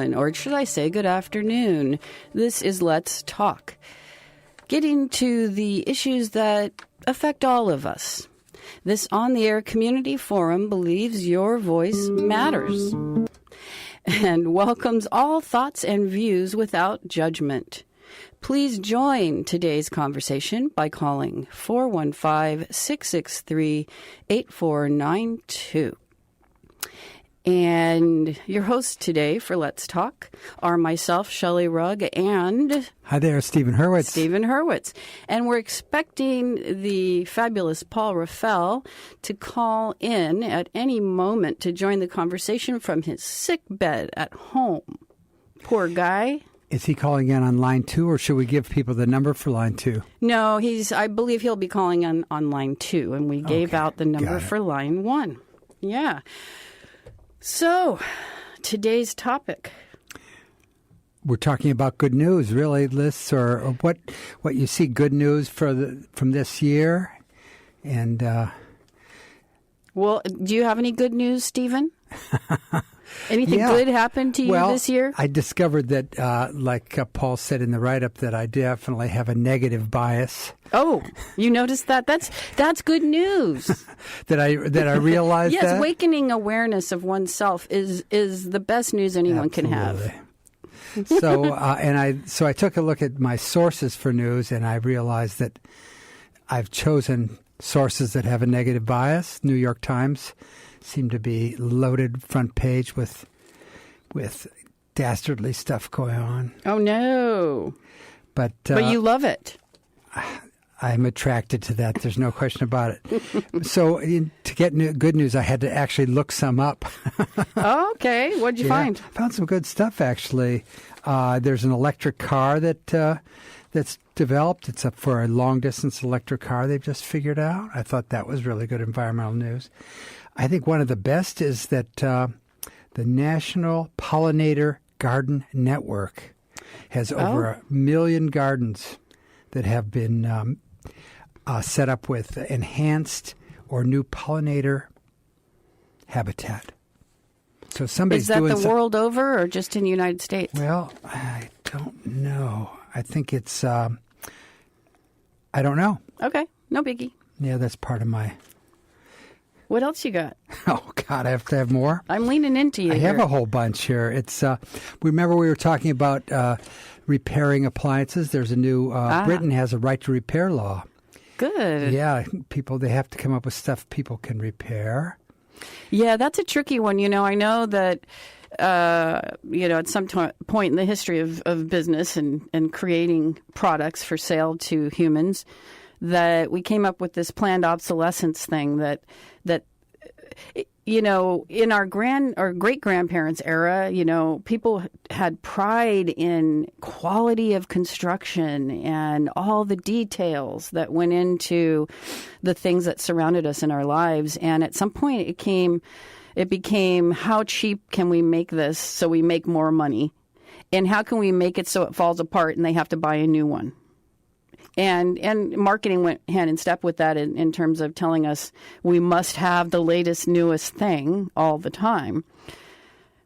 everyone, or should I say good afternoon. This is Let's Talk, getting to the issues that affect all of us. This on-the-air community forum believes your voice matters and welcomes all thoughts and views without judgment. Please join today's conversation by calling 415-663-8492. And your hosts today for Let's Talk are myself, Shelley Rugg, and... Hi there, Stephen Hurwitz. And we're expecting the fabulous Paul Raffel to call in at any moment to join the conversation from his sick bed at home. Poor guy. Is he calling in on line 2, or should we give people the number for line 2? No, I believe he'll be calling on line 2, and we gave out the number for line 1. Yeah. So, today's topic. We're talking about good news, really, lists, or what you see good news from this year. And well, do you have any good news, Stephen? Anything good happened to you this year? I discovered that, like Paul said in the write-up, that I definitely have a negative bias. Oh, you noticed that? That's good news. that I realized that? Yes, awakening awareness of oneself is the best news anyone can have. So, so I took a look at my sources for news, and I realized that I've chosen sources that have a negative bias. New York Times seem to be loaded front page with dastardly stuff going on. Oh no! But you love it. I'm attracted to that. There's no question about it. So to get good news, I had to actually look some up. Oh, okay. What'd you find? I found some good stuff, actually. There's an electric car that's developed. It's up for a long-distance electric car they've just figured out. I thought that was really good environmental news. I think one of the best is that the National Pollinator Garden Network has over 1 million gardens that have been set up with enhanced or new pollinator habitat. So somebody's doing... Is that the world over or just in the United States? Well, I don't know. I think it's... I don't know. Okay, no biggie. Yeah, that's part of my... What else you got? Oh, God, I have to have more? I'm leaning into you. I have a whole bunch here. It's remember we were talking about repairing appliances? There's a new... Britain has a right to repair law. Good. Yeah, they have to come up with stuff people can repair. Yeah, that's a tricky one. I know that, at some point in the history of business and creating products for sale to humans, that we came up with this planned obsolescence thing that in our great-grandparents' era, people had pride in quality of construction and all the details that went into the things that surrounded us in our lives. And at some point it became how cheap can we make this so we make more money? And how can we make it so it falls apart and they have to buy a new one? And marketing went hand in step with that in terms of telling us we must have the latest, newest thing all the time.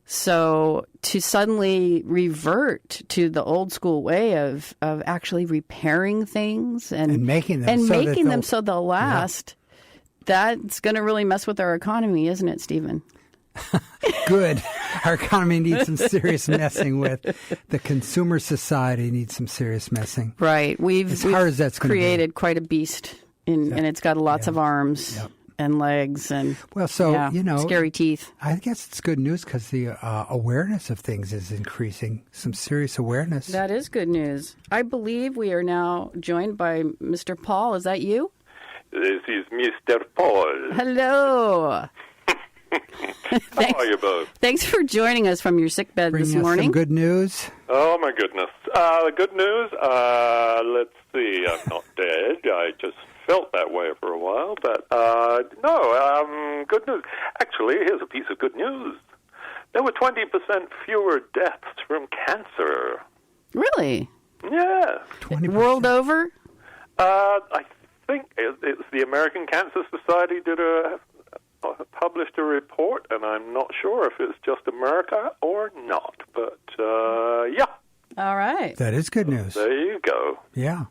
So to suddenly revert to the old school way of actually repairing things and making them so they'll last, that's going to really mess with our economy, isn't it, Stephen? Good. Our economy needs some serious messing with. The consumer society needs some serious messing. Right. We've created quite a beast, and it's got lots of arms and legs and scary teeth. I guess it's good news because the awareness of things is increasing. Some serious awareness. That is good news. I believe we are now joined by Mr. Paul. Is that you? This is Mr. Paul. Hello. How are you both? Thanks for joining us from your sick bed this morning. Bring us some good news. Oh, my goodness. The good news, let's see, I'm not dead. I just felt that way for a while. But, good news. Actually, here's a piece of good news. There were 20% fewer deaths from cancer. Really? Yeah. 20%. World over? I think it's the American Cancer Society did a published a report, and I'm not sure if it's just America or not. But, yeah. All right. That is good news. There you go. Yeah.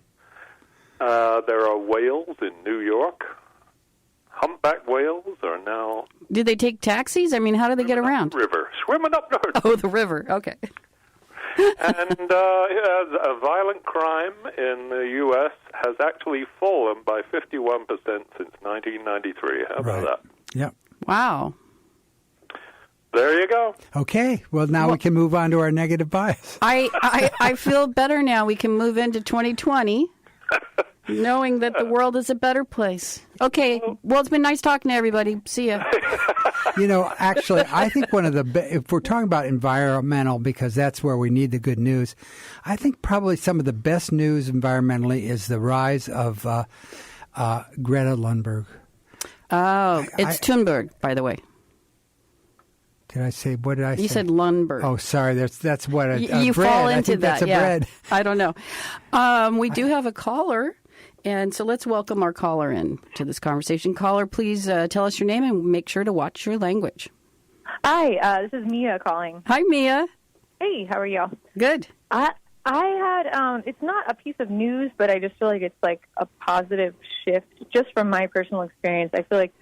There are whales in New York. Humpback whales are now... Did they take taxis? I mean, how do they get around? River. Swimming up the river. Oh, the river. Okay. And a violent crime in the U.S. has actually fallen by 51% since 1993. How about that? Yep. Wow. There you go. Okay. Well, now we can move on to our negative bias. I feel better now. We can move into 2020 knowing that the world is a better place. Okay. Well, it's been nice talking to everybody. See ya. Actually, I think one of the if we're talking about environmental, because that's where we need the good news, I think probably some of the best news environmentally is the rise of Greta Thunberg. Oh, it's Thunberg, by the way. Did I say, what did I say? You said Lundberg. Oh, sorry. That's what a you bread. fall into I think that. That's a yeah. bread. I don't know. We do have a caller, and so let's welcome our caller in to this conversation. Caller, please tell us your name and make sure to watch your language. Hi, this is Mia calling. Hi, Mia. Hey, how are you? Good. I had, it's not a piece of news, but I just feel like it's like a positive shift just from my personal experience. I feel like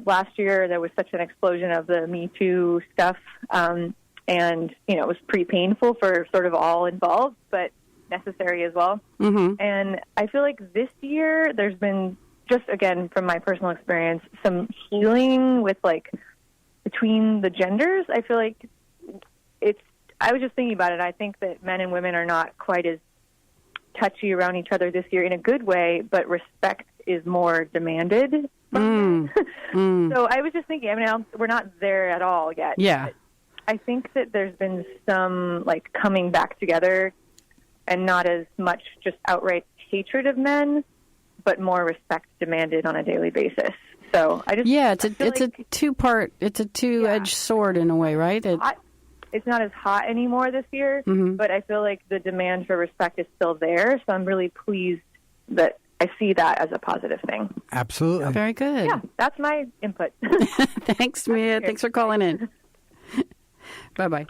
last year there was such an explosion of the Me Too stuff, and, it was pretty painful for sort of all involved, but necessary as well. Mm-hmm. And I feel like this year there's been, just again from my personal experience, some healing with like between the genders. I feel like I was just thinking about it. I think that men and women are not quite as touchy around each other this year in a good way, but respect is more demanded. So I was just thinking, we're not there at all yet. Yeah. I think that there's been some like coming back together and not as much just outright hatred of men, but more respect demanded on a daily basis. So I just it's a two-part, it's a two-edged sword in a way, right? It's not as hot anymore this year, but I feel like the demand for respect is still there. So I'm really pleased that I see that as a positive thing. Absolutely. Very good. Yeah, that's my input. Thanks, Mia. Thanks for calling in. Bye-bye.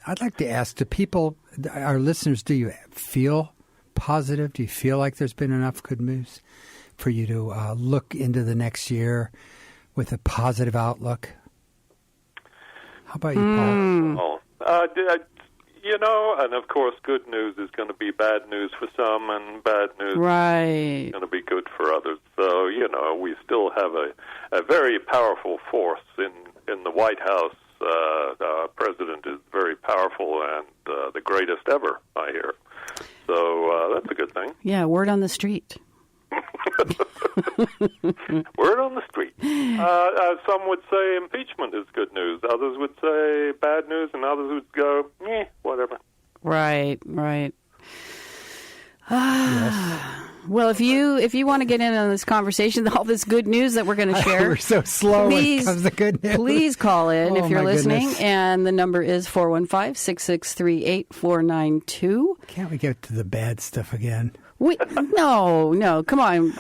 I'd like to ask, do people, our listeners, do you feel positive? Do you feel like there's been enough good news for you to look into the next year with a positive outlook? How about you, Paul? And of course, good news is going to be bad news for some, and bad news is going to be good for others. So, we still have a very powerful force in the White House. Our president is very powerful and the greatest ever, I hear. So that's a good thing. Yeah, word on the street. Word on the street. Some would say impeachment is good news. Others would say bad news, and others would go, whatever. Right. Yes. Well, if you want to get in on this conversation, all this good news that we're going to share, we're so slow when it comes to good news. Please call in if you're listening, goodness. and the number is 415-663-8492. Can't we get to the bad stuff again? No, come on.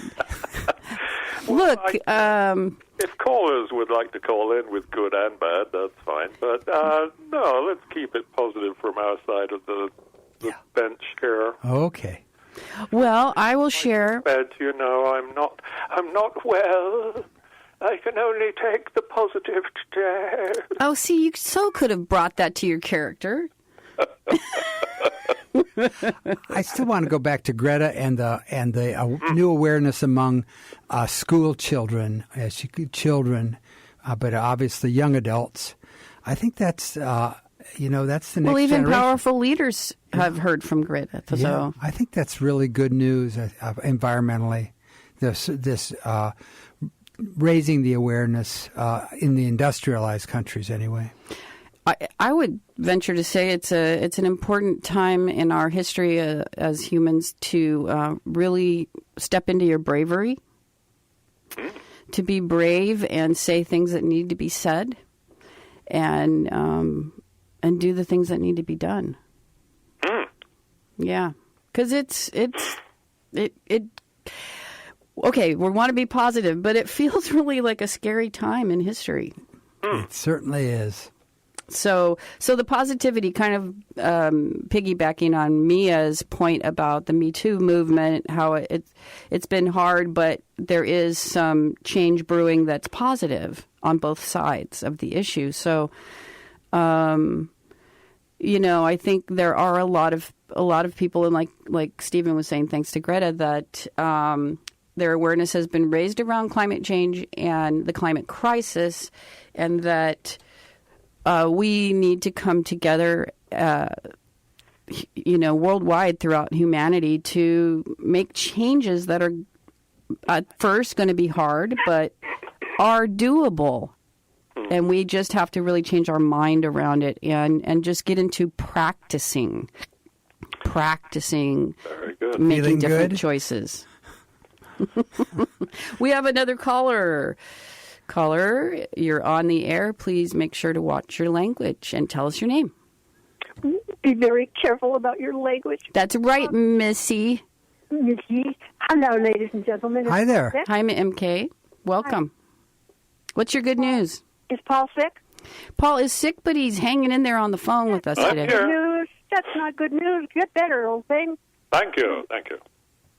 Look, if callers would like to call in with good and bad, that's fine. But no, let's keep it positive from our side of the bench here. Okay. Well, I will share. Bed, I'm not well. I can only take the positive today. Oh, see, you so could have brought that to your character. I still want to go back to Greta and the new awareness among school children, but obviously young adults. I think that's that's the next Well, even generation. powerful leaders have heard from Greta. So Yeah, I think that's really good news environmentally. This raising the awareness in the industrialized countries, anyway. I would venture to say it's an important time in our history as humans to really step into your bravery, to be brave and say things that need to be said, and do the things that need to be done. Yeah, because okay, we want to be positive, but it feels really like a scary time in history. It certainly is. So the positivity, kind of piggybacking on Mia's point about the Me Too movement, how it's been hard, but there is some change brewing that's positive on both sides of the issue. So, I think there are a lot of people, and like Stephen was saying, thanks to Greta, that their awareness has been raised around climate change and the climate crisis, and that we need to come together, worldwide throughout humanity to make changes that are at first going to be hard, but are doable. And we just have to really change our mind around it and just get into practicing Very good. making Feeling different good? choices. We have another caller. Caller, you're on the air. Please make sure to watch your language and tell us your name. Be very careful about your language. That's right, Missy. Missy. Hello, ladies and gentlemen. Hi there. Hi, MK. Welcome. What's your good news? Is Paul sick? Paul is sick, but he's hanging in there on the phone with us I'm today. here. News. That's not good news. Get better, old thing. Thank you.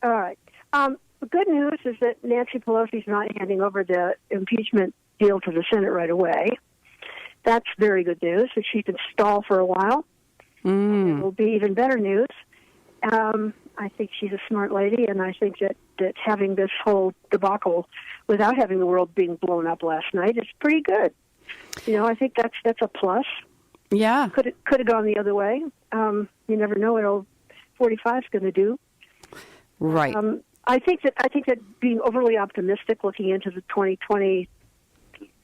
All right. The good news is that Nancy Pelosi's not handing over the impeachment deal to the Senate right away. That's very good news. That she can stall for a while. It will be even better news. I think she's a smart lady, and I think that having this whole debacle without having the world being blown up last night is pretty good. I think that's a plus. Yeah. Could have gone the other way. You never know what old 45 is going to do. Right. I think that being overly optimistic looking into the 2020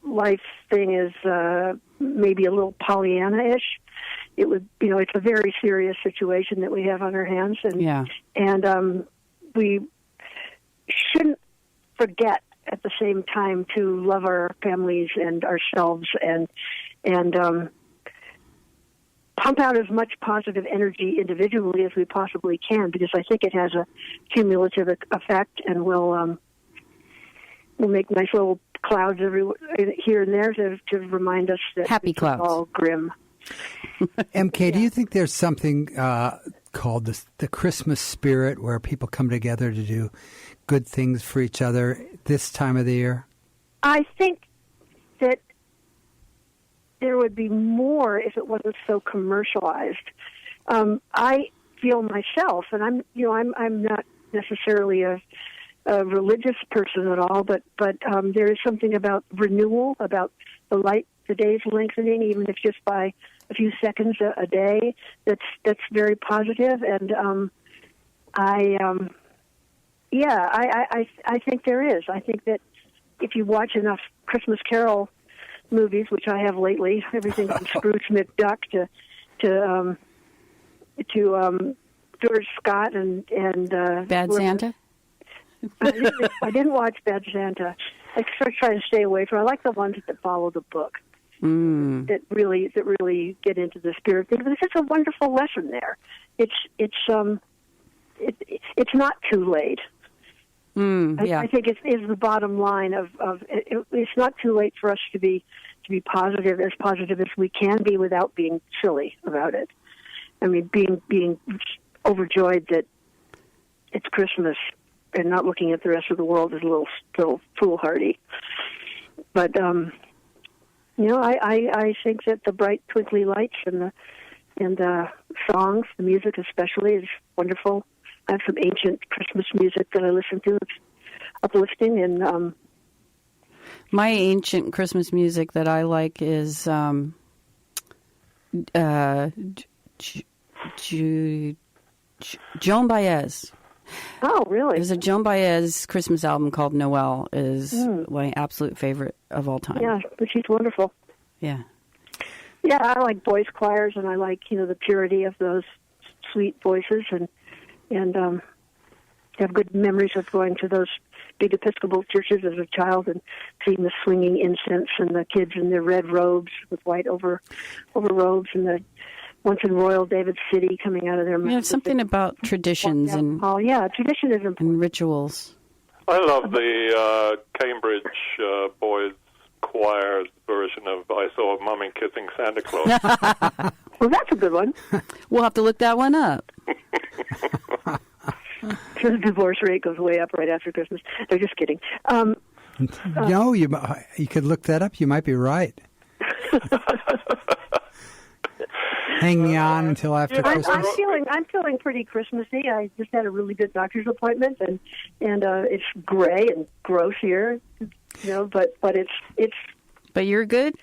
life thing is maybe a little Pollyanna-ish. It would, it's a very serious situation that we have on our hands, and we shouldn't forget at the same time to love our families and ourselves and pump out as much positive energy individually as we possibly can, because I think it has a cumulative effect, and we'll make nice little clouds here and there to remind us that Happy it's clouds. all grim. MK, do you think there's something called the Christmas spirit where people come together to do good things for each other this time of the year? I think that there would be more if it wasn't so commercialized. I feel myself, and I'm not necessarily a religious person at all, but there is something about renewal, about the days lengthening, even if just by a few seconds a day. That's very positive, and I think there is. I think that if you watch enough Christmas Carol movies, which I have lately, everything from Scrooge McDuck to George Scott and Bad Santa? I didn't watch Bad Santa. I try to stay away from. I like the ones that follow the book. That really get into the spirit thing. But it's a wonderful lesson there. It's not too late. I think it is the bottom line of it's not too late for us to be positive as we can be without being silly about it. I mean, being overjoyed that it's Christmas and not looking at the rest of the world is a little foolhardy. But I think that the bright twinkly lights and the songs, the music especially, is wonderful. I have some ancient Christmas music that I listen to. It's uplifting. And my ancient Christmas music that I like is Joan Baez. Oh, really? There's a Joan Baez Christmas album called Noel. Is my absolute favorite of all time. Yeah, but she's wonderful. Yeah. Yeah, I like boys' choirs, and I like the purity of those sweet voices, and have good memories of going to those big Episcopal churches as a child and seeing the swinging incense and the kids in their red robes with white over robes, and the once in Royal David City coming out of their Yeah, something about traditions and tradition is important. And rituals. I love the Cambridge boys choir's version of "I Saw Mummy Kissing Santa Claus." Well, that's a good one. We'll have to look that one up. The divorce rate goes way up right after Christmas. They're just kidding. No, you could look that up. You might be right. Hanging on until after Christmas. I'm feeling pretty Christmassy. I just had a really good doctor's appointment, and it's gray and gross here, but it's. But you're good?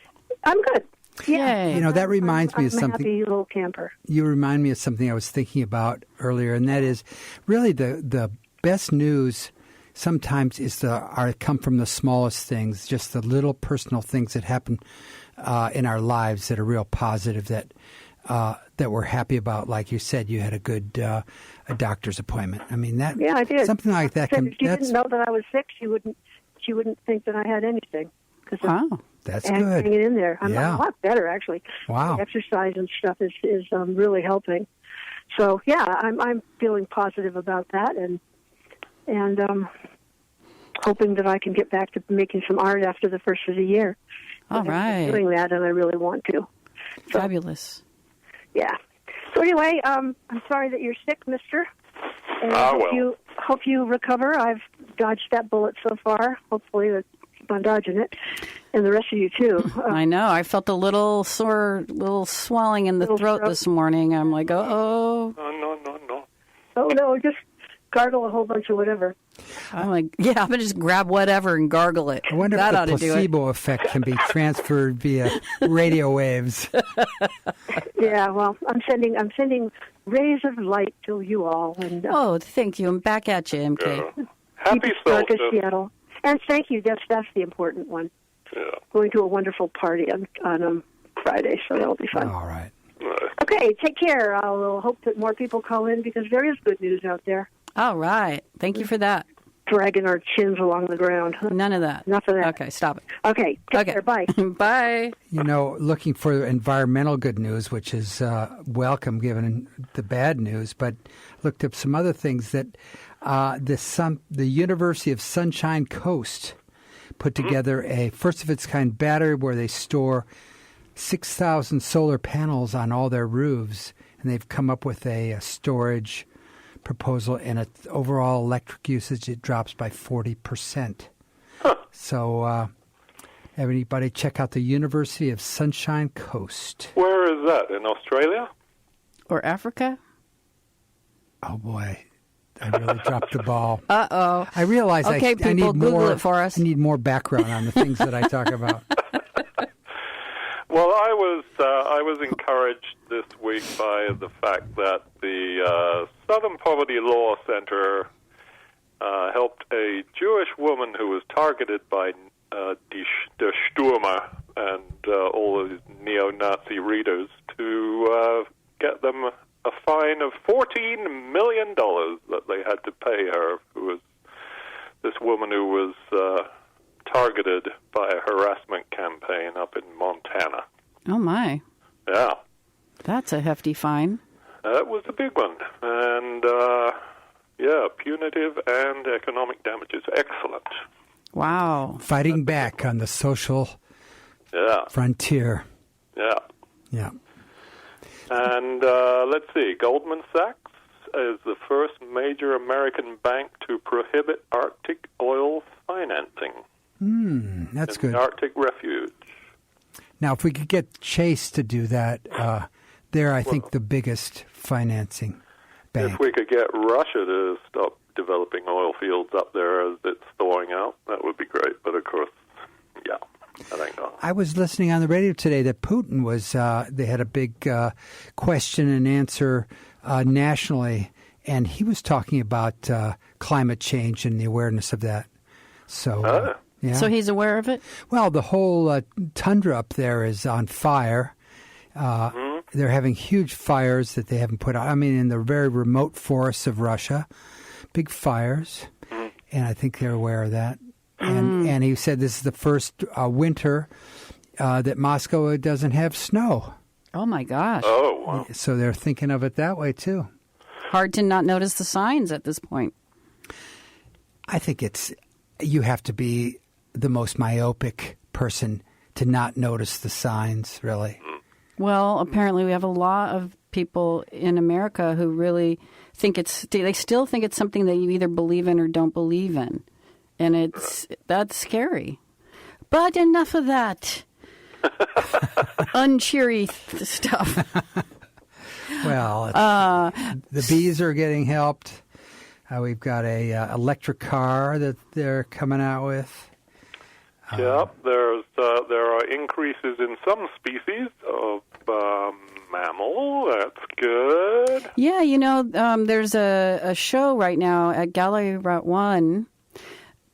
I'm good. Yeah. Yay. That reminds me of something. I'm a happy little camper. You remind me of something I was thinking about earlier, and that is really the best news sometimes come from the smallest things, just the little personal things that happen in our lives that are real positive, that we're happy about. Like you said, you had a good a doctor's appointment. I mean, that. Yeah, I did. Something like that. If she didn't know that I was sick, she wouldn't think that I had anything. Wow, that's good. Hanging in there. I'm a lot better, actually. Wow. The exercise and stuff is really helping. So yeah, I'm feeling positive about that, and hoping that I can get back to making some art after the first of the year. All right. I'm doing that, and I really want to. So, fabulous. Yeah. So anyway, I'm sorry that you're sick, mister. And hope you recover. I've dodged that bullet so far. Hopefully that keep on dodging it. And the rest of you, too. I know. I felt a little swelling in the throat this morning. I'm like, uh-oh. No. Oh, no, just gargle a whole bunch of whatever. I'm like, I'm going to just grab whatever and gargle it. I wonder if the placebo effect can be transferred via radio waves. Yeah, well, I'm sending rays of light to you all. And, thank you. I'm back at you, MK. Yeah. Happy solstice. Seattle. And thank you. That's the important one. Yeah. Going to a wonderful party on Friday, so that'll be fun. All right. Okay, take care. I'll hope that more people call in because there is good news out there. All right. Thank you for that. Dragging our chins along the ground. None of that. Enough of that. Okay, stop it. Okay, take care. Bye. Bye. Looking for environmental good news, which is welcome given the bad news, but looked up some other things that the University of Sunshine Coast put together a first-of-its-kind battery where they store 6,000 solar panels on all their roofs, and they've come up with a storage proposal, and its overall electric usage, it drops by 40%. Huh. So everybody check out the University of Sunshine Coast. Where is that? In Australia? Or Africa? Oh, boy. I really dropped the ball. Uh-oh. I realize I need Google more. It for us. I need more background on the things that I talk about. Well, I was encouraged this week by the fact that the Southern Poverty Law Center helped a Jewish woman who was targeted by Der Stürmer and all of his neo-Nazi readers to get them a fine of $14 million that they had to pay her, who was this woman who was targeted by a harassment campaign up in Montana. Oh, my. Yeah. That's a hefty fine. That was a big one. And, punitive and economic damages. Excellent. Wow. Fighting back on the social frontier. Yeah. Yeah. And let's see, Goldman Sachs is the first major American bank to prohibit Arctic oil financing. That's in good. The Arctic refuge. Now, if we could get Chase to do that, they're, I think, the biggest financing bank. If we could get Russia to stop developing oil fields up there as it's thawing out, that would be great. But, of course, that ain't gone. I was listening on the radio today that Putin was, they had a big question and answer nationally, and he was talking about climate change and the awareness of that. So, yeah. So he's aware of it? Well, the whole tundra up there is on fire. They're having huge fires that they haven't put out. I mean, in the very remote forests of Russia, big fires, and I think they're aware of that. And he said this is the first winter that Moscow doesn't have snow. Oh, my gosh. Oh, wow. So they're thinking of it that way, too. Hard to not notice the signs at this point. I think you have to be the most myopic person to not notice the signs, really. Well, apparently we have a lot of people in America who really think they still think it's something that you either believe in or don't believe in. And that's scary. But enough of that uncheery stuff. Well, the bees are getting helped. We've got a electric car that they're coming out with. Yep, there are increases in some species of mammal. That's good. Yeah, there's a show right now at Gallery Route 1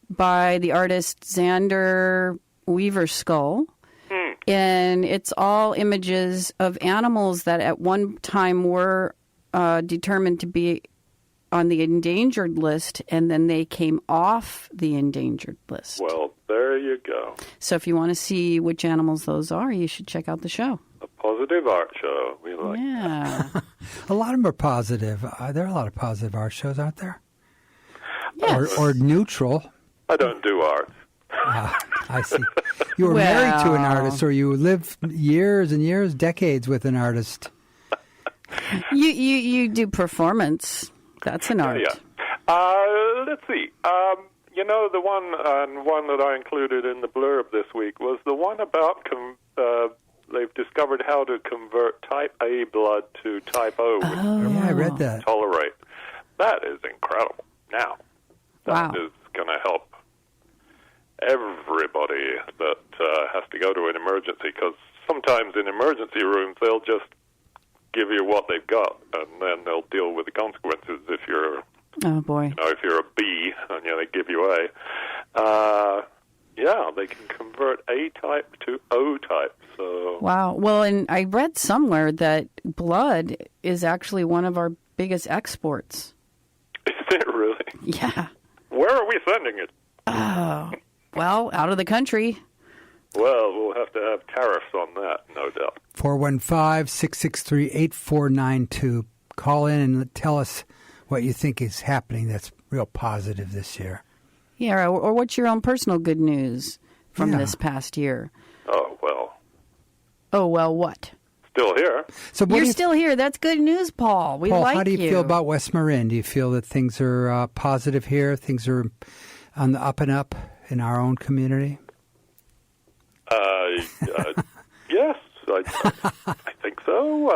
by the artist Xander Weaverskull. And it's all images of animals that at one time were determined to be on the endangered list, and then they came off the endangered list. Well, there you go. So if you want to see which animals those are, you should check out the show. A positive art show. We like that. A lot of them are positive. There are a lot of positive art shows out there. Yes. Or neutral. I don't do art. I see. You were married to an artist, or you lived years and years, decades with an artist. You do performance. That's an art. Yeah. Let's see. The one that I included in the blurb this week was the one about they've discovered how to convert type A blood to type O. I read that. Tolerate. That is incredible. Now, that is going to help everybody that has to go to an emergency, because sometimes in emergency rooms they'll just give you what they've got, and then they'll deal with the consequences if you're if you're a B and they give you A. They can convert A type to O type. So wow. Well, and I read somewhere that blood is actually one of our biggest exports. Is it really? Yeah. Where are we sending it? Well, out of the country. Well, we'll have to have tariffs on that, no doubt. 415-663-8492. Call in and tell us what you think is happening that's real positive this year. Yeah, or what's your own personal good news from this past year? Oh, well. Oh, well, what? Still here. So You're still here. That's good news, Paul. We Paul, like you. how do you feel about West Marin? Do you feel that things are positive here? Things are on the up and up in our own community? Yes, I think so.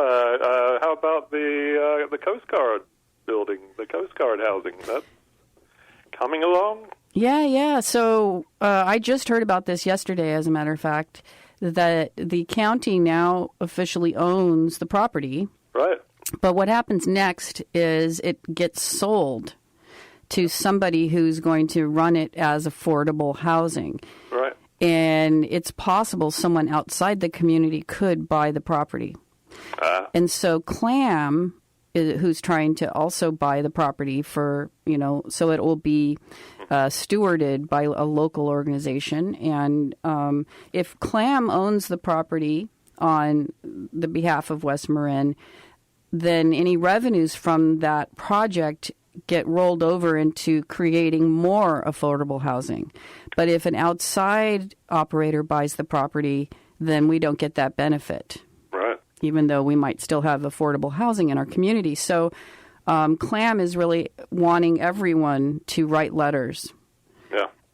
How about the Coast Guard building, the Coast Guard housing? That's coming along? Yeah. So I just heard about this yesterday, as a matter of fact, that the county now officially owns the property. Right. But what happens next is it gets sold to somebody who's going to run it as affordable housing. Right. And it's possible someone outside the community could buy the property. And so Clam, who's trying to also buy the property for, so it will be stewarded by a local organization. And if Clam owns the property on the behalf of West Marin, then any revenues from that project get rolled over into creating more affordable housing. But if an outside operator buys the property, then we don't get that benefit. Right. Even though we might still have affordable housing in our community. So Clam is really wanting everyone to write letters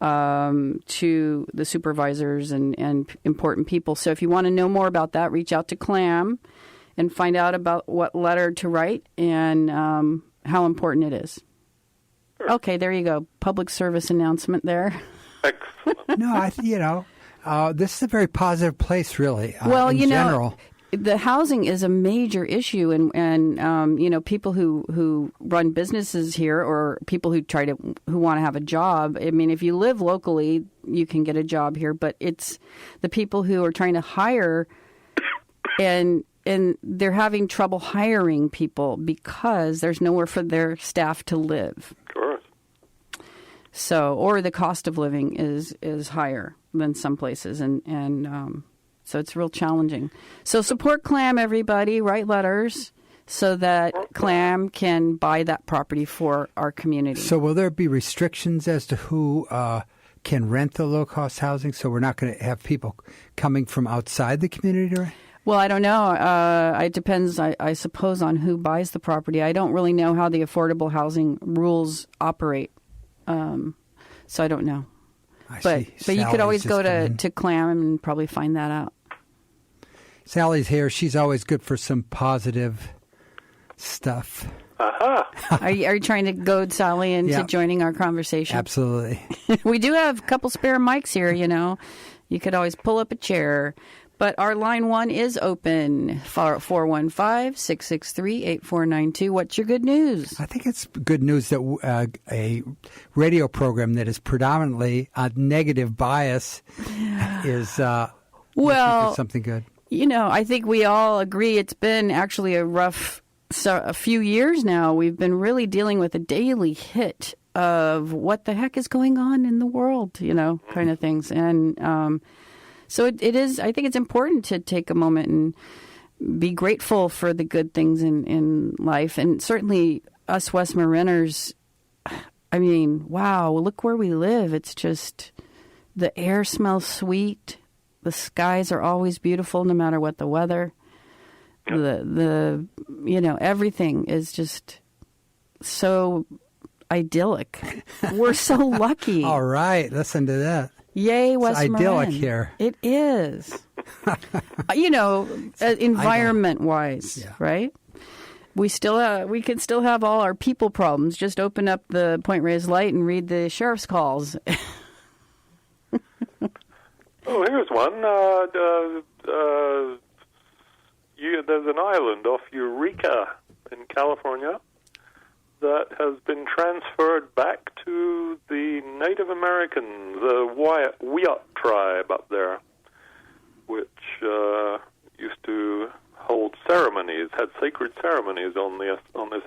to the supervisors and important people. So if you want to know more about that, reach out to Clam and find out about what letter to write and how important it is. Sure. Okay, there you go. Public service announcement there. Excellent. No, this is a very positive place, really. Well, in general. The housing is a major issue, and people who run businesses here or people who want to have a job. I mean, if you live locally, you can get a job here, but it's the people who are trying to hire and they're having trouble hiring people because there's nowhere for their staff to live. Of course. So, or the cost of living is higher than some places, and so it's real challenging. So support Clam, everybody. Write letters. so that Clam can buy that property for our community. So will there be restrictions as to who can rent the low-cost housing? So we're not going to have people coming from outside the community to rent? Well, I don't know. It depends, I suppose, on who buys the property. I don't really know how the affordable housing rules operate. So I don't know. But you could always go to Clam and probably find that out. Sally's here. She's always good for some positive stuff. Are you trying to goad Sally into joining our conversation? Absolutely. We do have a couple spare mics here, you know. You could always pull up a chair. But our line 1 is open, 415-663-8492. What's your good news? I think it's good news that a radio program that is predominantly a negative bias is something good. You know, I think we all agree it's been actually a few years now. We've been really dealing with a daily hit of what the heck is going on in the world, you know, kind of things. And so it is, I think it's important to take a moment and be grateful for the good things in life. And certainly us West Mariners, I mean, wow, look where we live. It's just, the air smells sweet. The skies are always beautiful no matter what the weather. The you know, everything is just so idyllic. We're so lucky. All right, listen to that. Yay, West Marin. It's idyllic here. It is. You know, environment-wise, right? We could still have all our people problems. Just open up the Point Reyes Light and read the sheriff's calls. Oh, here's one. There's an island off Eureka in California that has been transferred back to the Native Americans, the Wiyot tribe up there, which used to hold ceremonies, had sacred ceremonies on this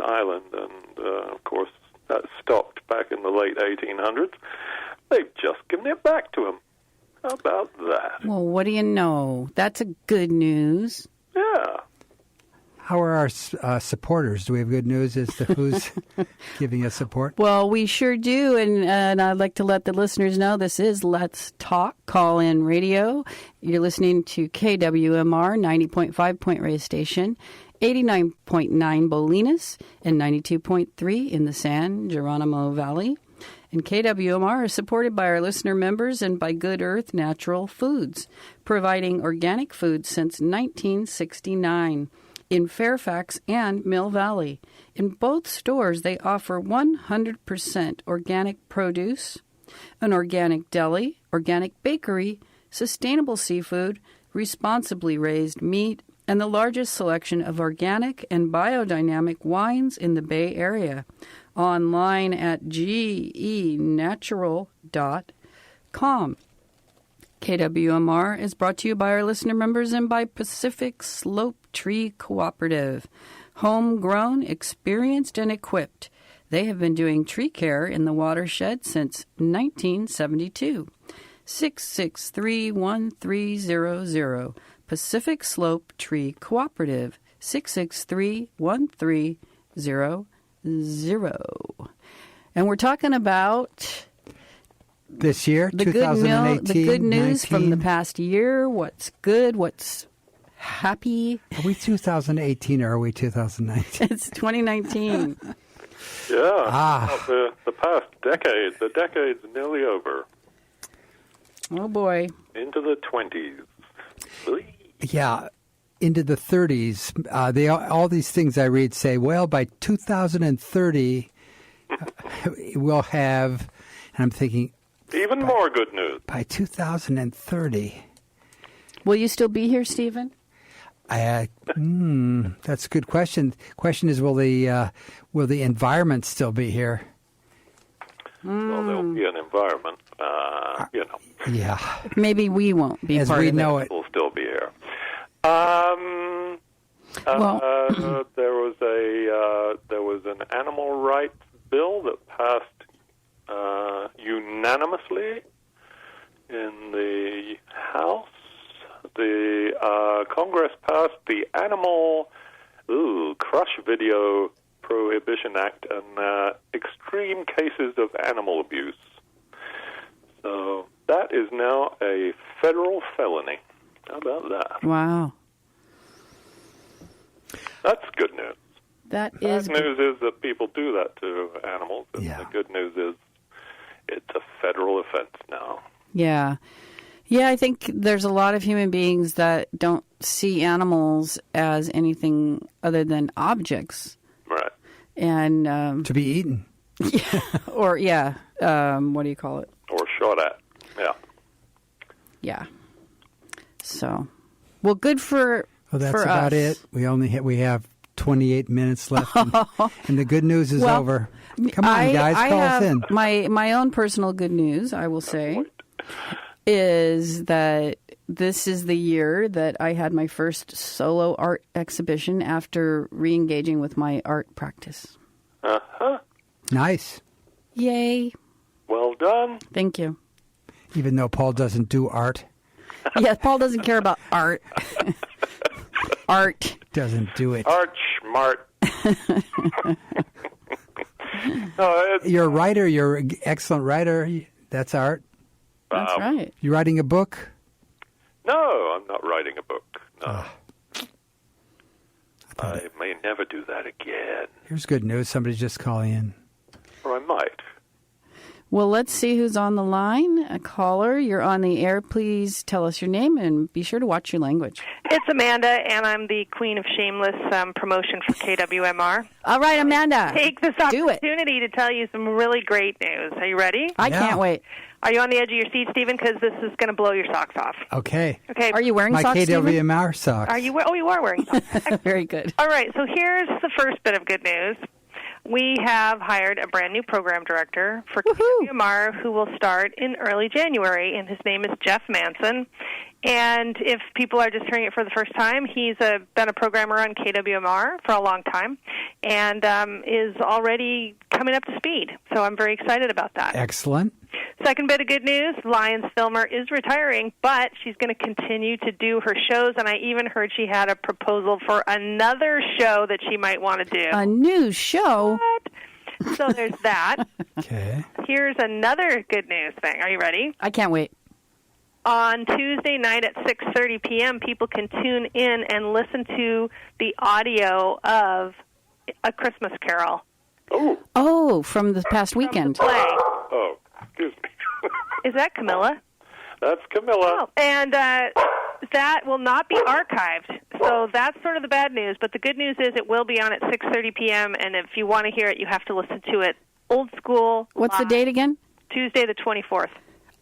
island, and of course that stopped back in the late 1800s. They've just given it back to them. How about that? Well, what do you know? That's a good news. Yeah. How are our supporters? Do we have good news as to who's giving us support? Well, we sure do, and I'd like to let the listeners know this is Let's Talk Call-In Radio. You're listening to KWMR 90.5 Point Reyes Station, 89.9 Bolinas, and 92.3 in the San Geronimo Valley. And KWMR is supported by our listener members and by Good Earth Natural Foods, providing organic food since 1969. In Fairfax and Mill Valley. In both stores, they offer 100% organic produce, an organic deli, organic bakery, sustainable seafood, responsibly raised meat, and the largest selection of organic and biodynamic wines in the Bay Area. Online at genatural.com. KWMR is brought to you by our listener members and by Pacific Slope Tree Cooperative. Homegrown, experienced, and equipped. They have been doing tree care in the watershed since 1972. 663-1300. Pacific Slope Tree Cooperative. 663-1300. And we're talking about this year, the 2018, the good news 19. from the past year. What's good? What's happy? Are we 2018 or are we 2019? It's 2019. Yeah. The past decade. The decade's nearly over. Oh, boy. Into the 20s. Yeah, into the 30s. All these things I read say, well, by 2030, we'll have, and I'm thinking, even more good news. By 2030. Will you still be here, Stephen? That's a good question. Question is, will the environment still be here? Well, there'll be an environment, Yeah. Maybe we won't be as part we of know it. it. We'll still be here. There was an animal rights bill that passed unanimously in the House. The Congress passed the Crush Video Prohibition Act and extreme cases of animal abuse. So that is now a federal felony. How about that? Wow. That's good news. That Bad is news is that people do that to animals. And Yeah. the good news is it's a federal offense now. Yeah. Yeah, I think there's a lot of human beings that don't see animals as anything other than objects. Right. And, To be eaten. what do you call it? Or shot at. Yeah. Yeah. So, well, good for Well, that's for about us. it. We have 28 minutes left, and the good news is Well, over. Come on, guys, I call have us in. My own personal good news, I will say, is that this is the year that I had my first solo art exhibition after re-engaging with my art practice. Uh-huh. Nice. Yay. Well done. Thank you. Even though Paul doesn't do art, Yeah, Paul doesn't care about art. Art. doesn't do it. Art smart. No, You're a writer. You're an excellent writer. That's art. That's right. You writing a book? no, I'm not writing a book. No. I may never do that again. Here's good news. Somebody's just calling in. Or I might. Well, let's see who's on the line. A caller, you're on the air. Please tell us your name and be sure to watch your language. It's Amanda, and I'm the queen of shameless promotion for KWMR. All right, Amanda. Take this Do it. opportunity to tell you some really great news. Are you ready? I Yeah. can't wait. Are you on the edge of your seat, Stephen? Because this is going to blow your socks off. Okay. Okay. Are you wearing My socks, Stephen? KWMR socks. Are you? Oh, you are wearing socks. Very good. All right. So here's the first bit of good news. We have hired a brand new program director for KWMR who will start in early January, and his name is Jeff Manson. And if people are just hearing it for the first time, he's been a programmer on KWMR for a long time and is already coming up to speed. So I'm very excited about that. Excellent. Second bit of good news, Lions Filmer is retiring, but she's going to continue to do her shows, and I even heard she had a proposal for another show that she might want to do. A new show. What? So there's that. Okay. Here's another good news thing. Are you ready? I can't wait. On Tuesday night at 6:30 p.m., people can tune in and listen to the audio of A Christmas Carol. Oh, from the past weekend. Play. Oh, excuse me. Is that Camilla? That's Camilla. Oh, and that will not be archived. So that's sort of the bad news. But the good news is it will be on at 6:30 p.m., and if you want to hear it, you have to listen to it old school. What's the live, date again? Tuesday the 24th.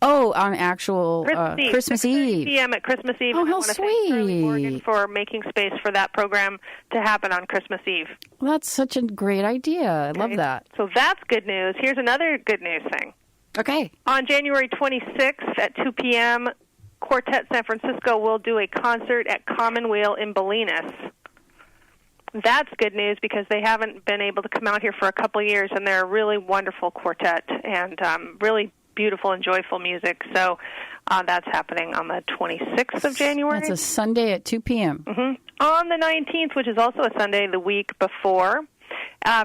Oh, on actual Christmas 6:30 Eve. p.m. at Christmas Eve. Oh, and I how want to thank Shirley Morgan sweet. for making space for that program to happen on Christmas Eve. Well, that's such a great idea. I love that. So that's good news. Here's another good news thing. Okay. On January 26th at 2 p.m., Quartet San Francisco will do a concert at Commonweal in Bolinas. That's good news because they haven't been able to come out here for a couple of years, and they're a really wonderful quartet and really beautiful and joyful music. So that's happening on the 26th of January. That's a Sunday at 2 p.m. On the 19th, which is also a Sunday, the week before,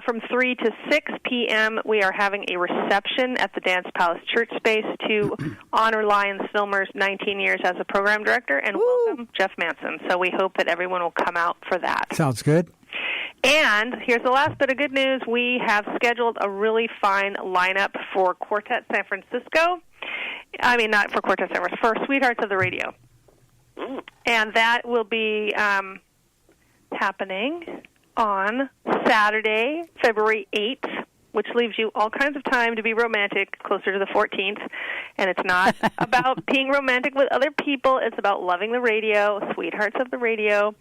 from 3 to 6 p.m., we are having a reception at the Dance Palace Church Space to honor Lions Filmer's 19 years as a program director and welcome Jeff Manson. So we hope that everyone will come out for that. Sounds good. And here's the last bit of good news. We have scheduled a really fine lineup for Quartet San Francisco. I mean, not for Quartet San Francisco, for Sweethearts of the Radio. And that will be happening on Saturday, February 8th, which leaves you all kinds of time to be romantic closer to the 14th. And it's not about being romantic with other people. It's about loving the radio, Sweethearts of the Radio.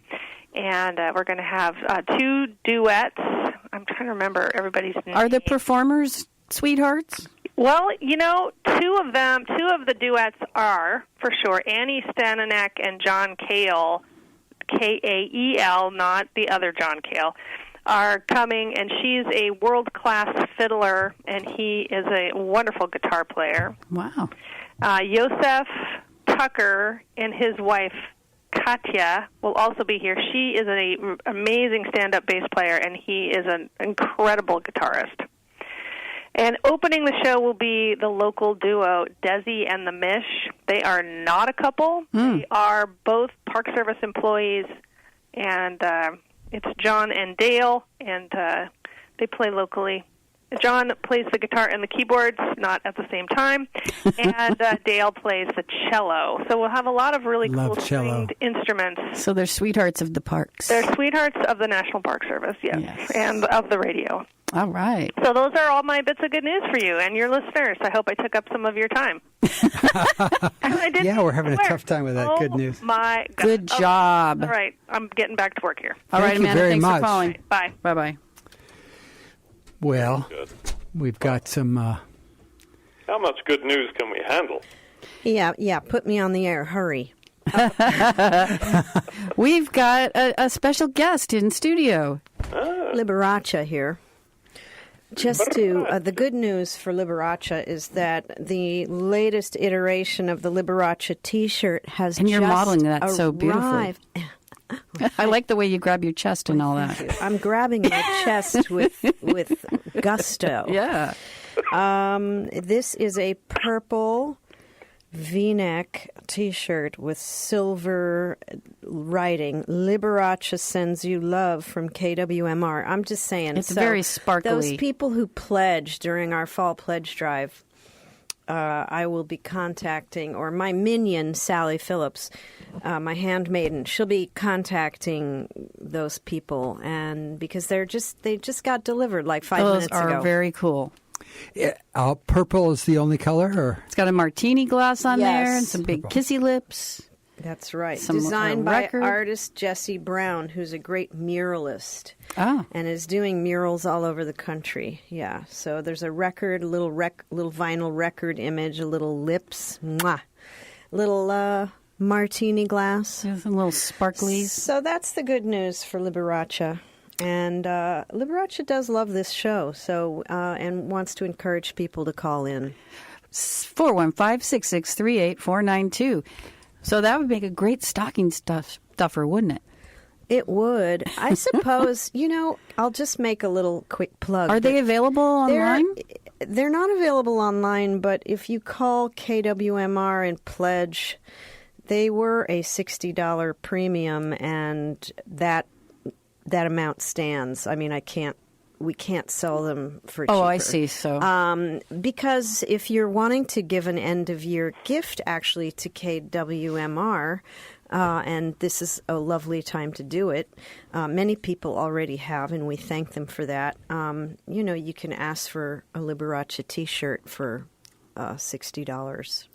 And we're going to have two duets. I'm trying to remember everybody's name. Are the performers sweethearts? Well, you know, two of the duets are, for sure, Annie Stananek and John Cale, Kael, not the other John Cale, are coming, and she's a world-class fiddler, and he is a wonderful guitar player. Wow. Yosef Tucker and his wife, Katya will also be here. She is an amazing stand-up bass player, and he is an incredible guitarist. And opening the show will be the local duo, Desi and the Mish. They are not a couple. They are both Park Service employees, and it's John and Dale, and they play locally. John plays the guitar and the keyboards, not at the same time, and Dale plays the cello. So we'll have a lot of really cool stringed instruments. So they're sweethearts of the parks. They're sweethearts of the National Park Service, yes. And of the radio. All right. So those are all my bits of good news for you and your listeners. I hope I took up some of your time. Yeah, we're having a tough time with that. Good news. My God. Good job. All right. I'm getting back to work here. All right, Thank you Amanda, very thanks much. for calling. Right, bye. Bye-bye. Well, we've got some... How much good news can we handle? Yeah, put me on the air. Hurry. We've got a special guest in studio. Liberace here. Just to, the good news for Liberace is that the latest iteration of the Liberace T-shirt has And you're just modeling that so arrived. I like the way you grab your chest and all that. I'm grabbing my chest with gusto. Yeah. This is a purple V-neck T-shirt with silver writing. Liberace sends you love from KWMR. I'm just saying. It's very sparkly. Those people who pledge during our fall pledge drive, I will be contacting, or my minion, Sally Phillips, my handmaiden, she'll be contacting those people, and because they just got delivered like 5 minutes ago. Those are very cool. purple is the only color? Or It's got a martini glass on Yes. there and some big kissy lips. That's right. Some, Designed by record. artist Jesse Brown, who's a great muralist. Oh. And is doing murals all over the country. Yeah. So there's a record, a little vinyl record image, a little lips, little martini glass. There's some little sparklies. So that's the good news for Liberace. And Liberace does love this show, so and wants to encourage people to call in. 415-663-8492. So that would make a great stocking stuffer, wouldn't it? It would. I suppose, I'll just make a little quick plug. Are they available online? They're not available online, but if you call KWMR and pledge, they were a $60 premium, and that amount stands. I mean, we can't sell them for cheaper. Oh, I see. So, because if you're wanting to give an end-of-year gift, actually, to KWMR, and this is a lovely time to do it, many people already have, and we thank them for that. You can ask for a Liberace T-shirt for $60.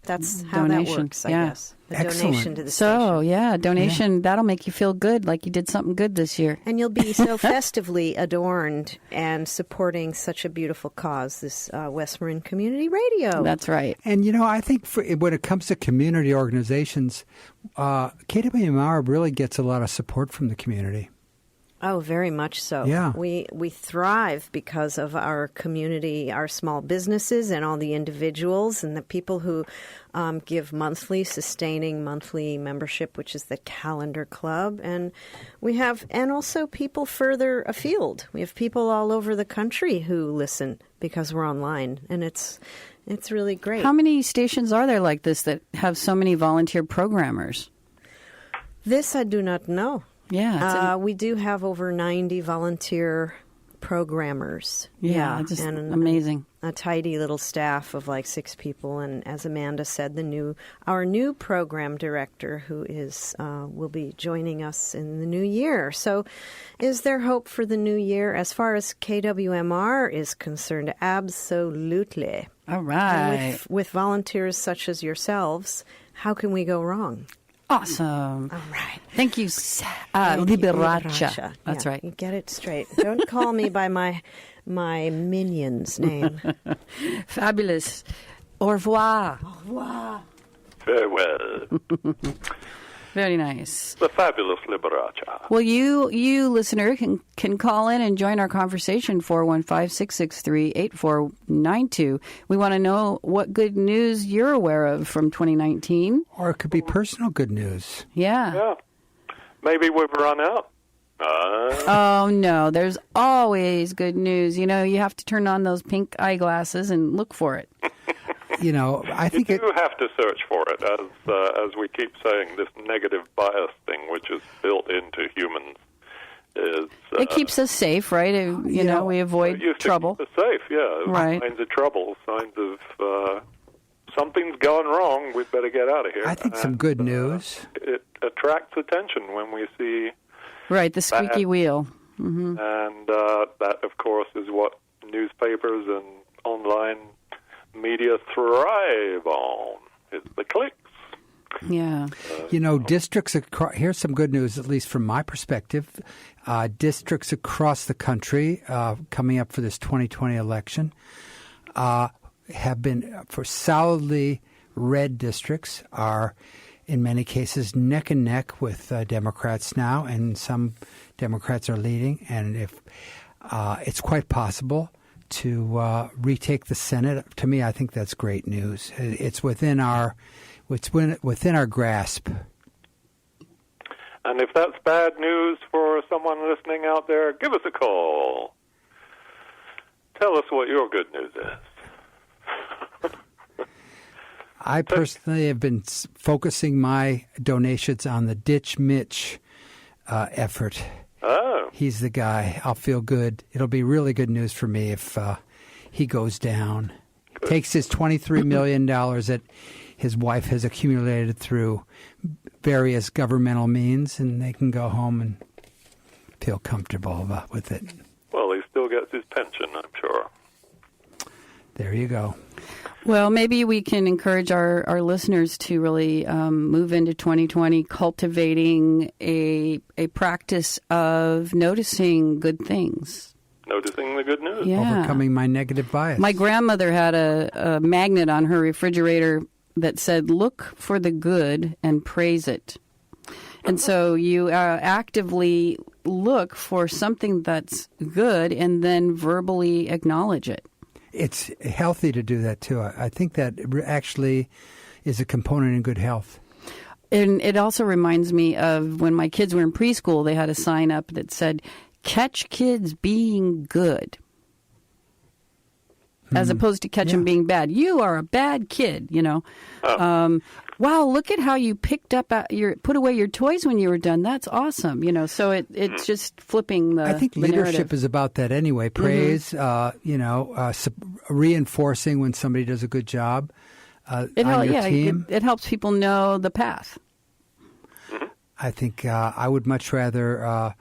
That's how Donation. that works, I Yeah. guess. A Excellent. donation to the station. So, donation, that'll make you feel good, like you did something good this year. And you'll be so festively adorned and supporting such a beautiful cause, this West Marin Community Radio. That's right. And, I think when it comes to community organizations, KWMR really gets a lot of support from the community. Oh, very much so. Yeah. We thrive because of our community, our small businesses, and all the individuals and the people who give sustaining monthly membership, which is the Calendar Club. And and also people further afield. We have people all over the country who listen because we're online, and it's really great. How many stations are there like this that have so many volunteer programmers? This I do not know. Yeah. We do have over 90 volunteer programmers. Just amazing. A tidy little staff of like 6 people. And as Amanda said, our new program director, who will be joining us in the new year. So is there hope for the new year? As far as KWMR is concerned, absolutely. All right. With volunteers such as yourselves, how can we go wrong? Awesome. All right. Thank you, Liberace. That's right. You get it straight. Don't call me by my minion's name. Fabulous. Au revoir. Farewell. Very nice. The fabulous Liberace. Well, you listener, can call in and join our conversation, 415-663-8492. We want to know what good news you're aware of from 2019. Or it could be personal good news. Yeah. Maybe we've run out. Oh, no. There's always good news. You know, you have to turn on those pink eyeglasses and look for it. You know, I think you do have to search for it, as we keep saying. This negative bias thing, which is built into humans, is it keeps us safe, right? You know, we avoid trouble. Keep us safe, yeah. Right. Signs of trouble, signs of something's gone wrong. We'd better get out of here. I think some good news. It attracts attention when we see. Right, the squeaky wheel. Mm-hmm. And that, of course, is what newspapers and online media thrive on, is the clicks. Yeah. You know, districts across, here's some good news, at least from my perspective. Districts across the country coming up for this 2020 election have been, for solidly red districts, are in many cases neck and neck with Democrats now, and some Democrats are leading. And if it's quite possible to retake the Senate, to me, I think that's great news. It's within our grasp. And if that's bad news for someone listening out there, give us a call. Tell us what your good news is. I personally have been focusing my donations on the Ditch Mitch effort. Oh. He's the guy. I'll feel good. It'll be really good news for me if he goes down. Good. Takes his $23 million that his wife has accumulated through various governmental means, and they can go home and feel comfortable with it. Well, he still gets his pension, I'm sure. There you go. Well, maybe we can encourage our listeners to really move into 2020 cultivating a practice of noticing good things. Noticing the good news. Yeah. Overcoming my negative bias. My grandmother had a magnet on her refrigerator that said, "Look for the good and praise it." And so you actively look for something that's good and then verbally acknowledge it. It's healthy to do that, too. I think that actually is a component in good health. And it also reminds me of when my kids were in preschool, they had a sign up that said, "Catch kids being good," as opposed to catch them being bad. You are a bad kid, you know. Oh. Wow, look at how you picked up put away your toys when you were done. That's awesome, you know. So it's just flipping the. I think the leadership narrative. is about that anyway. Praise, reinforcing when somebody does a good job on your team. It helps people know the path. I think I would much rather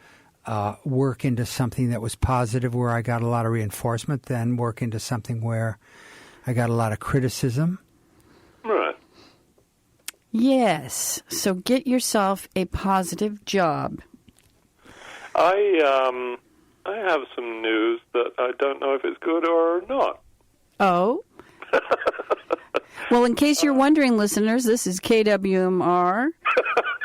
work into something that was positive, where I got a lot of reinforcement, than work into something where I got a lot of criticism. Right. Yes. So get yourself a positive job. I have some news that I don't know if it's good or not. Oh. Well, in case you're wondering, listeners, this is KWMR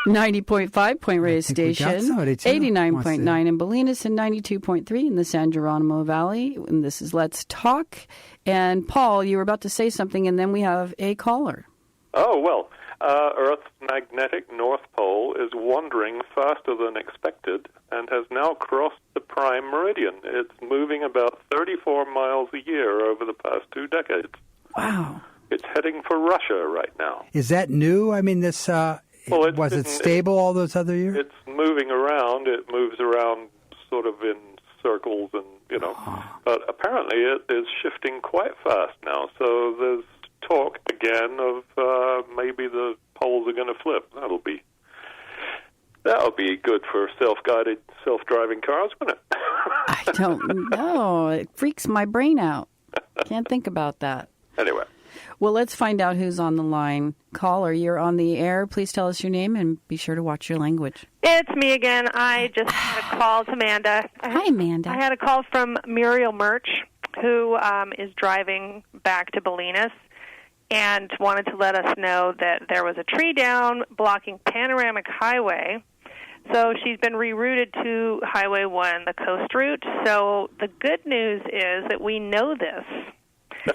90.5 Point Radio Station, 89.9 in Bolinas, and 92.3 in the San Geronimo Valley. And this is Let's Talk. And Paul, you were about to say something, and then we have a caller. Oh, well, Earth's magnetic North Pole is wandering faster than expected and has now crossed the prime meridian. It's moving about 34 miles a year over the past 2 decades. Wow. It's heading for Russia right now. Is that new? I mean, this was it stable all those other years? It's moving around. It moves around sort of in circles, and but apparently it is shifting quite fast now. So there's talk again of maybe the poles are going to flip. That'll be good for self-guided, self-driving cars, wouldn't it? I don't know. It freaks my brain out. Can't think about that. Anyway. Well, let's find out who's on the line. Caller, you're on the air. Please tell us your name and be sure to watch your language. It's me again. I just had a call to Amanda. Hi, Amanda. I had a call from Muriel Murch, who is driving back to Bolinas. and wanted to let us know that there was a tree down blocking Panoramic Highway. So she's been rerouted to Highway 1, the coast route. So the good news is that we know this.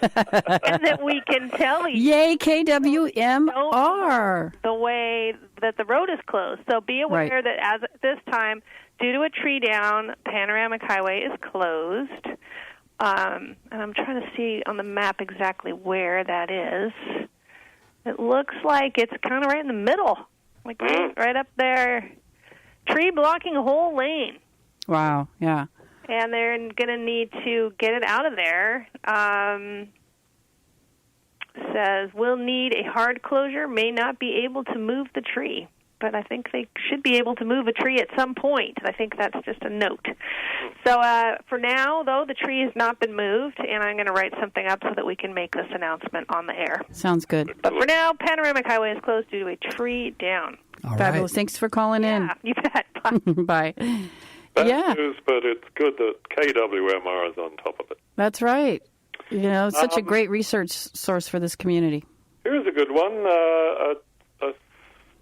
And that we can tell you. Yay, KWMR. The way that the road is closed. So be aware that as at this time, due to a tree down, Panoramic Highway is closed. And I'm trying to see on the map exactly where that is. It looks like it's kind of right in the middle, like right up there. Tree blocking a whole lane. Wow, yeah. And they're going to need to get it out of there. Says, we'll need a hard closure, may not be able to move the tree. But I think they should be able to move a tree at some point. I think that's just a note. So for now, though, the tree has not been moved, and I'm going to write something up so that we can make this announcement on the air. Sounds good. But for now, Panoramic Highway is closed due to a tree down. All Fabulous. right. Thanks for calling in. You bet. Bye. Bye. Bad news, but it's good that KWMR is on top of it. That's right. You know, it's such a great research source for this community. Here's a good one.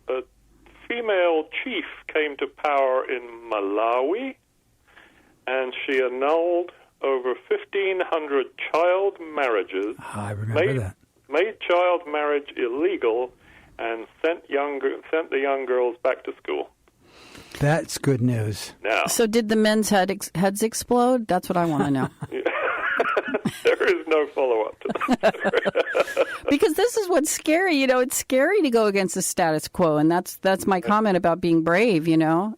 A female chief came to power in Malawi, and she annulled over 1,500 child marriages. I remember that. Made child marriage illegal, and sent the young girls back to school. That's good news. Now, So did the men's heads explode? That's what I want to know. there is no follow-up to that. Because this is what's scary. You know, it's scary to go against the status quo, and that's my comment about being brave, you know.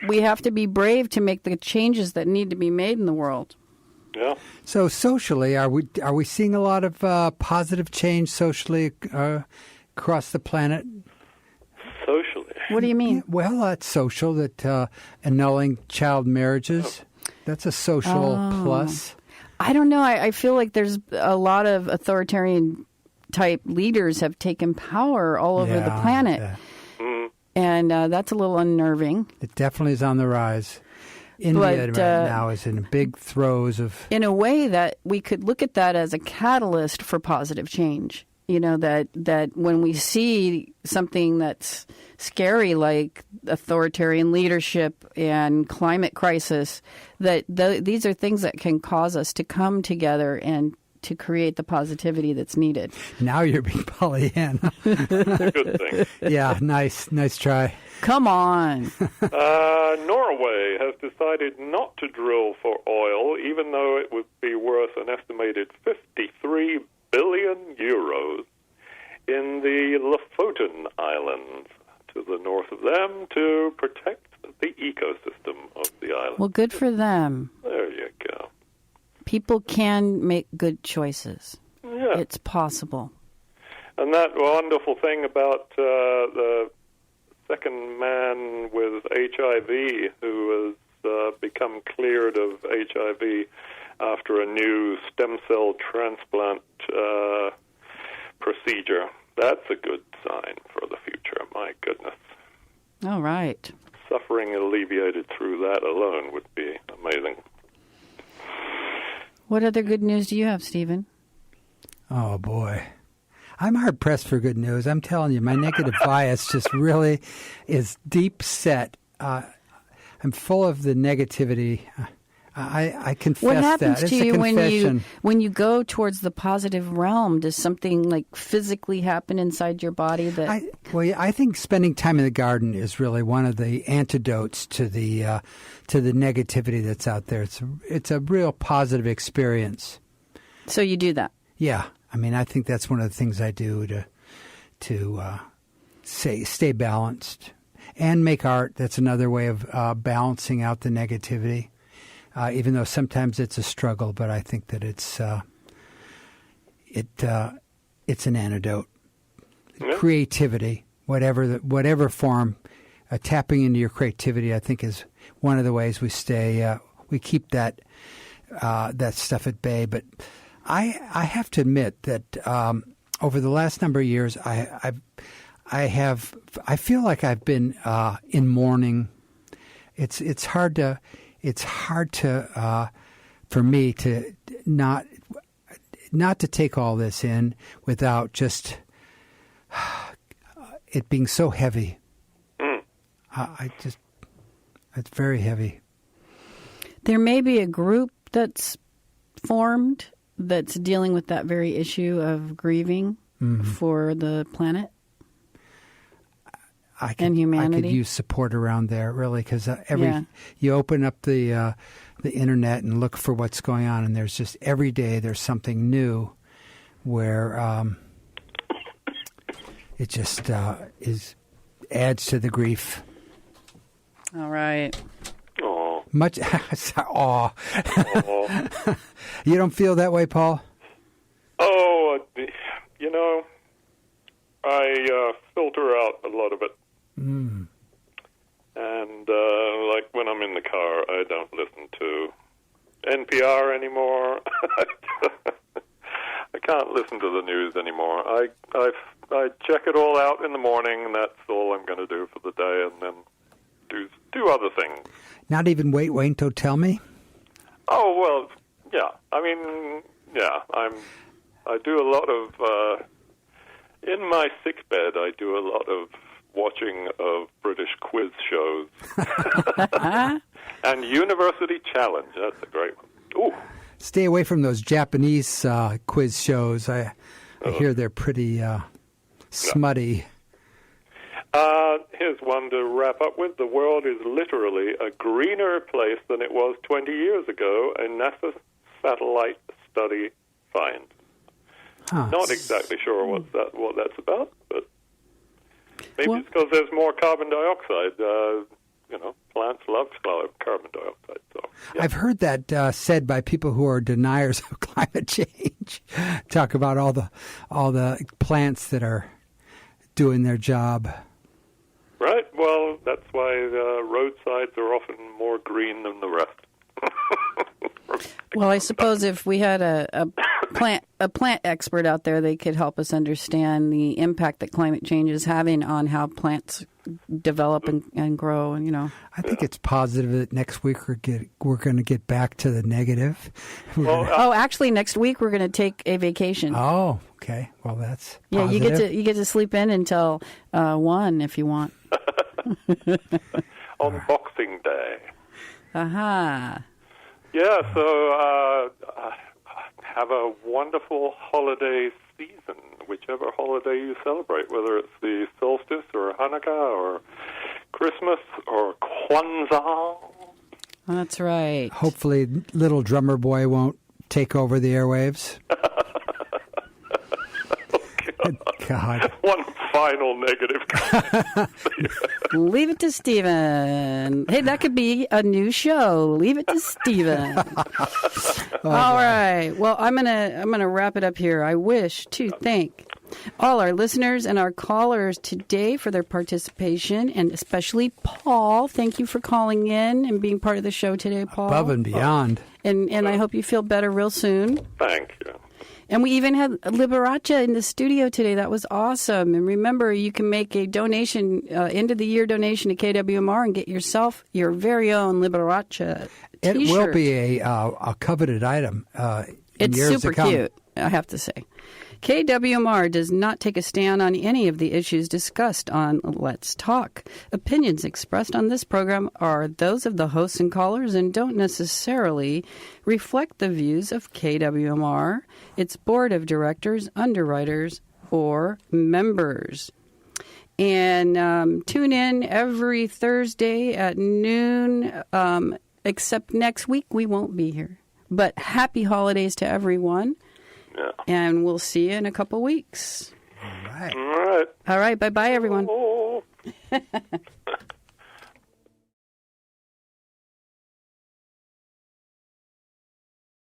We have to be brave to make the changes that need to be made in the world. Yeah. So socially, are we seeing a lot of positive change socially across the planet? Socially. What do you mean? Well, that's social, that annulling child marriages. That's a social plus. I don't know. I feel like there's a lot of authoritarian type leaders have taken power all over the planet. Yeah. And that's a little unnerving. It definitely is on the rise. India right now is in big throes of... In a way that we could look at that as a catalyst for positive change. You know, that when we see something that's scary like authoritarian leadership and climate crisis, that these are things that can cause us to come together and to create the positivity that's needed. Now you're being Pollyanna. Good thing. Yeah, nice try. Come on. Norway has decided not to drill for oil, even though it would be worth an estimated 53 billion euros in the Lofoten Islands to the north of them to protect the ecosystem of the island. Well, good for them. There you go. People can make good choices. Yeah. It's possible. And that wonderful thing about the second man with HIV who has become cleared of HIV after a new stem cell transplant procedure. That's a good sign for the future. My goodness. All right. Suffering alleviated through that alone would be amazing. What other good news do you have, Stephen? Oh, boy. I'm hard-pressed for good news. I'm telling you, my negative bias just really is deep set. I'm full of the negativity. I confess that. What happens It's to a you confession. when you go towards the positive realm? Does something like physically happen inside your body that? I think spending time in the garden is really one of the antidotes to the negativity that's out there. It's a real positive experience. So you do that? Yeah, I mean, I think that's one of the things I do to stay balanced and make art. That's another way of balancing out the negativity. Even though sometimes it's a struggle, but I think that it's an antidote. Yeah. Creativity, whatever form, tapping into your creativity, I think, is one of the ways we keep that stuff at bay. But I have to admit that over the last number of years, I feel like I've been in mourning. It's hard to for me to not to take all this in without just it being so heavy. It's very heavy. There may be a group that's formed that's dealing with that very issue of grieving for the planet and humanity. I could use support around there, really, because you open up the internet and look for what's going on, and there's just every day there's something new where it just adds to the grief. All right. Oh. Much. Aw. You don't feel that way, Paul? Oh, I filter out a lot of it. And like when I'm in the car, I don't listen to NPR anymore. I can't listen to the news anymore. I check it all out in the morning, and that's all I'm going to do for the day, and then do other things. Not even wait until tell me? Oh, well, yeah. I mean, yeah, I do a lot of, in my sickbed, I do a lot of watching of British quiz shows. And University Challenge, that's a great one. Ooh. Stay away from those Japanese quiz shows. I hear they're pretty smutty. Here's one to wrap up with. The world is literally a greener place than it was 20 years ago, a NASA satellite study finds. Not exactly sure what that's about, but maybe it's because there's more carbon dioxide. Plants love carbon dioxide. So yeah. I've heard that said by people who are deniers of climate change. Talk about all the plants that are doing their job. Right. Well, that's why roadsides are often more green than the rest. Well, I suppose if we had a plant expert out there, they could help us understand the impact that climate change is having on how plants develop and grow. And I think it's positive that next week we're going to get back to the negative. Actually, next week we're going to take a vacation. Oh, okay. Well, that's positive. You get to sleep in until 1 if you want. On Boxing Day. Aha. Yeah, so have a wonderful holiday season, whichever holiday you celebrate, whether it's the solstice or Hanukkah or Christmas or Kwanzaa. That's right. Hopefully little drummer boy won't take over the airwaves. God. One final negative comment. Leave it to Stephen. Hey, that could be a new show. Leave it to Stephen. All right. Well, I'm gonna wrap it up here. I wish to thank all our listeners and our callers today for their participation, and especially Paul. Thank you for calling in and being part of the show today, Paul. Above and beyond. And I hope you feel better real soon. Thank you. And we even had Liberace in the studio today. That was awesome. And remember, you can make a donation, end of the year donation to KWMR and get yourself your very own Liberace t-shirt. It will be a coveted item. It's super cute, I have to say. KWMR does not take a stand on any of the issues discussed on Let's Talk. Opinions expressed on this program are those of the hosts and callers and don't necessarily reflect the views of KWMR, its board of directors, underwriters, or members. And tune in every Thursday at noon, except next week we won't be here. But happy holidays to everyone. Yeah. And we'll see you in a couple weeks. All right. All right. All right. Bye-bye, everyone.